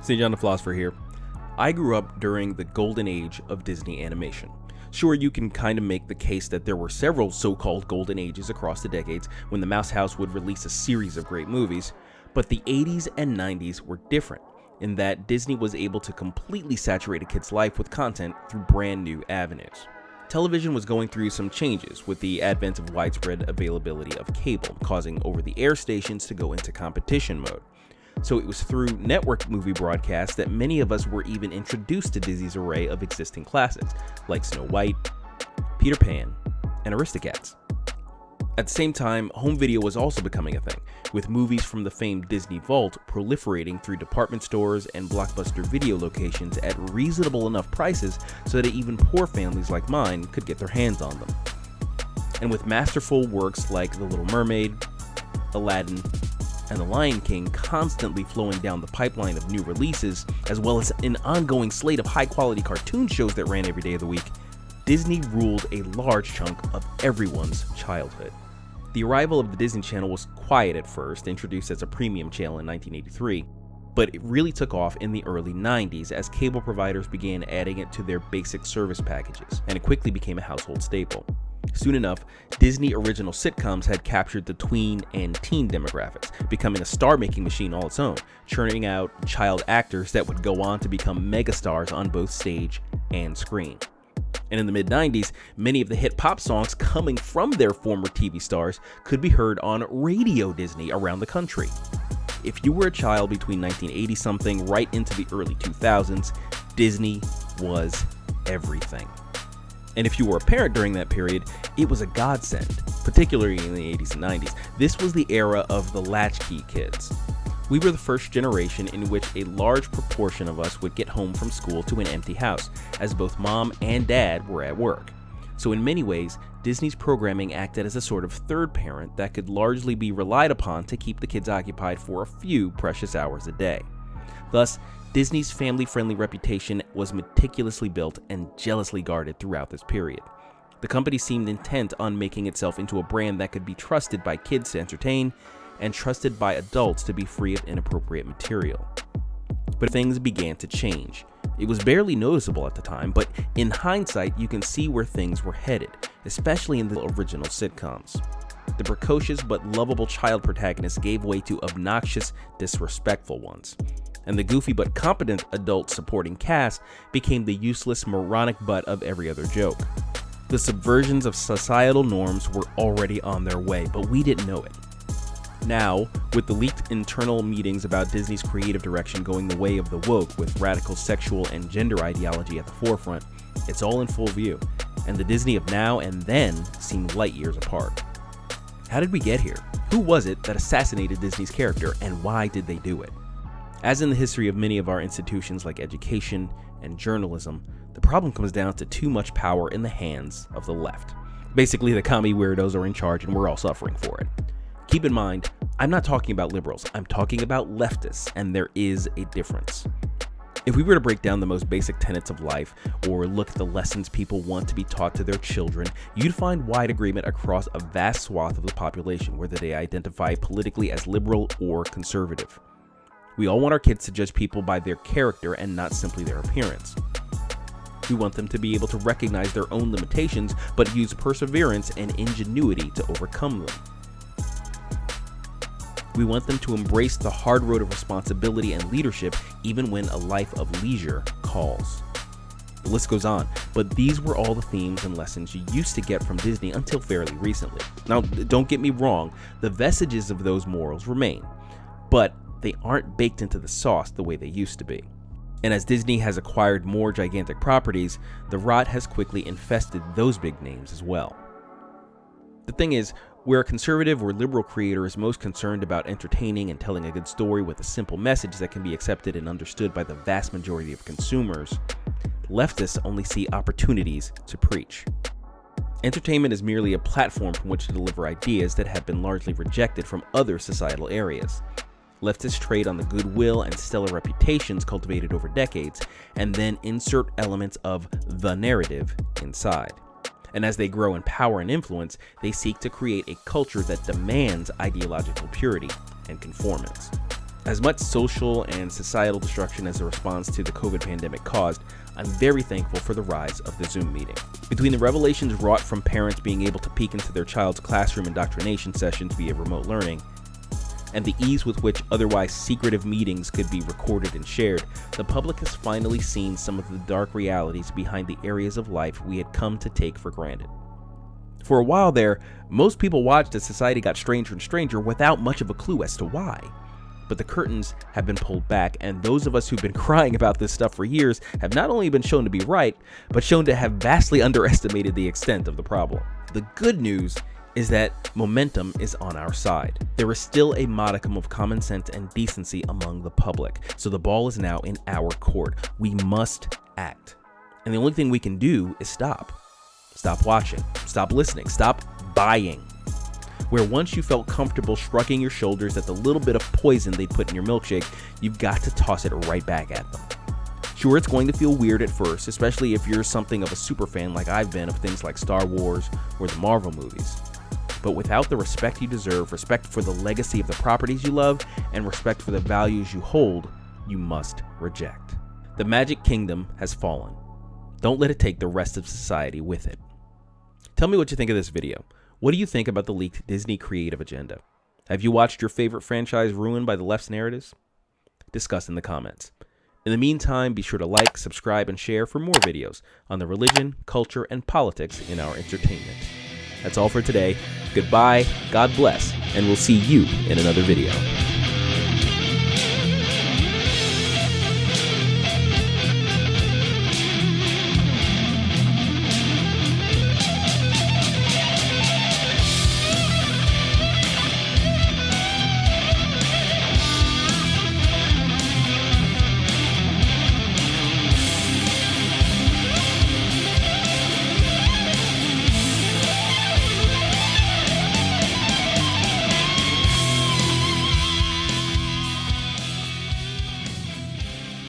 St. John the Philosopher here. I grew up during the golden age of Disney animation. Sure, you can kind of make the case that there were several so-called golden ages across the decades when the Mouse House would release a series of great movies, but the 80s and 90s were different in that Disney was able to completely saturate a kid's life with content through brand new avenues. Television was going through some changes with the advent of widespread availability of cable, causing over-the-air stations to go into competition mode. So it was through network movie broadcasts that many of us were even introduced to Disney's array of existing classics, like Snow White, Peter Pan, and Aristocats. At the same time, home video was also becoming a thing, with movies from the famed Disney Vault proliferating through department stores and blockbuster video locations at reasonable enough prices so that even poor families like mine could get their hands on them. And with masterful works like The Little Mermaid, Aladdin, and The Lion King constantly flowing down the pipeline of new releases, as well as an ongoing slate of high-quality cartoon shows that ran every day of the week, Disney ruled a large chunk of everyone's childhood. The arrival of the Disney Channel was quiet at first, introduced as a premium channel in 1983, but it really took off in the early 90s as cable providers began adding it to their basic service packages, and it quickly became a household staple. Soon enough, Disney original sitcoms had captured the tween and teen demographics, becoming a star-making machine all its own, churning out child actors that would go on to become megastars on both stage and screen. And in the mid-90s, many of the hit pop songs coming from their former TV stars could be heard on Radio Disney around the country. If you were a child between 1980-something right into the early 2000s, Disney was everything. And if you were a parent during that period, it was a godsend, particularly in the 80s and 90s. This was the era of the latchkey kids. We were the first generation in which a large proportion of us would get home from school to an empty house, as both mom and dad were at work. So in many ways, Disney's programming acted as a sort of third parent that could largely be relied upon to keep the kids occupied for a few precious hours a day. Thus, Disney's family-friendly reputation was meticulously built and jealously guarded throughout this period. The company seemed intent on making itself into a brand that could be trusted by kids to entertain and trusted by adults to be free of inappropriate material. But things began to change. It was barely noticeable at the time, but in hindsight, you can see where things were headed, especially in the original sitcoms. The precocious but lovable child protagonists gave way to obnoxious, disrespectful ones. And the goofy but competent adult supporting cast became the useless, moronic butt of every other joke. The subversions of societal norms were already on their way, but we didn't know it. Now, with the leaked internal meetings about Disney's creative direction going the way of the woke with radical sexual and gender ideology at the forefront, it's all in full view, and the Disney of now and then seem light years apart. How did we get here? Who was it that assassinated Disney's character, and why did they do it? As in the history of many of our institutions like education and journalism, the problem comes down to too much power in the hands of the left. Basically, the commie weirdos are in charge and we're all suffering for it. Keep in mind, I'm not talking about liberals, I'm talking about leftists, and there is a difference. If we were to break down the most basic tenets of life, or look at the lessons people want to be taught to their children, you'd find wide agreement across a vast swath of the population, whether they identify politically as liberal or conservative. We all want our kids to judge people by their character and not simply their appearance. We want them to be able to recognize their own limitations, but use perseverance and ingenuity to overcome them. We want them to embrace the hard road of responsibility and leadership even when a life of leisure calls. The list goes on, but these were all the themes and lessons you used to get from Disney until fairly recently. Now, don't get me wrong, the vestiges of those morals remain, but they aren't baked into the sauce the way they used to be. And as Disney has acquired more gigantic properties, the rot has quickly infested those big names as well. The thing is, where a conservative or liberal creator is most concerned about entertaining and telling a good story with a simple message that can be accepted and understood by the vast majority of consumers, leftists only see opportunities to preach. Entertainment is merely a platform from which to deliver ideas that have been largely rejected from other societal areas. Leftists trade on the goodwill and stellar reputations cultivated over decades, and then insert elements of the narrative inside. And as they grow in power and influence, they seek to create a culture that demands ideological purity and conformance. As much social and societal destruction as a response to the COVID pandemic caused, I'm very thankful for the rise of the Zoom meeting. Between the revelations wrought from parents being able to peek into their child's classroom indoctrination sessions via remote learning, and the ease with which otherwise secretive meetings could be recorded and shared, the public has finally seen some of the dark realities behind the areas of life we had come to take for granted. For a while there, most people watched as society got stranger and stranger without much of a clue as to why. But the curtains have been pulled back, and those of us who've been crying about this stuff for years have not only been shown to be right, but shown to have vastly underestimated the extent of the problem. The good news is that momentum is on our side. There is still a modicum of common sense and decency among the public, so the ball is now in our court. We must act. And the only thing we can do is stop. Stop watching, stop listening, stop buying. Where once you felt comfortable shrugging your shoulders at the little bit of poison they put in your milkshake, you've got to toss it right back at them. Sure, it's going to feel weird at first, especially if you're something of a super fan like I've been of things like Star Wars or the Marvel movies. But without the respect you deserve, respect for the legacy of the properties you love, and respect for the values you hold, you must reject. The Magic Kingdom has fallen. Don't let it take the rest of society with it. Tell me what you think of this video. What do you think about the leaked Disney creative agenda? Have you watched your favorite franchise ruined by the left's narratives? Discuss in the comments. In the meantime, be sure to like, subscribe, and share for more videos on the religion, culture, and politics in our entertainment. That's all for today. Goodbye, God bless, and we'll see you in another video.